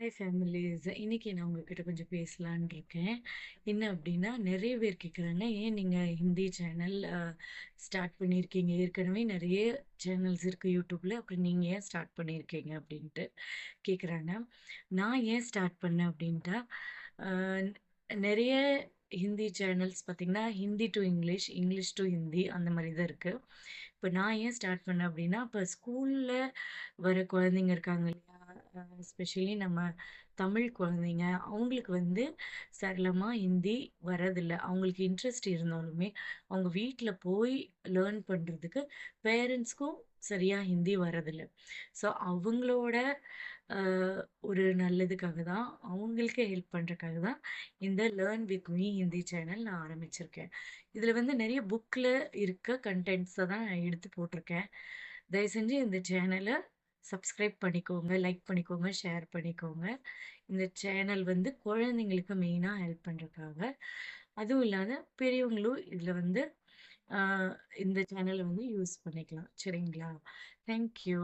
Hi families. இன்னைக்கு நான் உங்ககிட்ட கொஞ்சம் பேசலான்னு இருக்கேன். என்ன அப்படின்னா, நிறைய பேர் கேட்குறாங்க, ஏன் நீங்க ஹிந்தி சேனல் ஸ்டார்ட் பண்ணியிருக்கீங்க? ஏற்கனவே நிறைய சேனல்ஸ் இருக்கு யூடியூப்ல. அப்புறம் நீங்க ஏன் ஸ்டார்ட் பண்ணியிருக்கீங்க அப்படின்ட்டு கேட்குறாங்க. நான் ஏன் ஸ்டார்ட் பண்ணேன் அப்படின்ட்டா, அ நிறைய ஹிந்தி சேனல்ஸ் பார்த்தீங்கன்னா, Hindi to English, English to Hindi அந்த மாரி தான் இருக்கு. இப்ப நான் ஏன் ஸ்டார்ட் பண்ணேன் அப்படின்னா, இப்ப ஸ்கூல்ல வர குழந்தைங்க இருக்காங்க இல்லையா? எஸ்பெஷலி நம்ம தமிழ் குழந்தைங்க, அவங்களுக்கு வந்து சரளமா ஹிந்தி வரதில்ல. அவங்களுக்கு இன்ட்ரெஸ்ட் இருந்தாலுமே, அவங்க வீட்ல போய் லேர்ன் பண்றதுக்கு பேரண்ட்ஸ்க்கும் சரியா ஹிந்தி வரதில்ல. ஸோ அவங்களோட அ ஒரு நல்லதுக்காக தான், அவங்களுக்கு ஹெல்ப் பண்றதுக்காக தான் இந்த learn with me Hindi channel நான் ஆரம்பிச்சிருக்கேன். இதுல வந்து நெறைய புக்ல இருக்க கன்டென்ட்ஸ தான் நான் எடுத்து போட்டிருக்கேன். தயவு செஞ்சு இந்த சேனல சப்ஸ்கிரைப் பண்ணிக்கோங்க, லைக் பண்ணிக்கோங்க, ஷேர் பண்ணிக்கோங்க. இந்த சேனல் வந்து குழந்தைங்களுக்கு மெயினா ஹெல்ப் பண்றதுக்காக. அதுவும் இல்லாத பெரியவங்களும் இதுல வந்து அ இந்த சேனல வந்து யூஸ் பண்ணிக்கலாம். சரிங்களா? Thank you.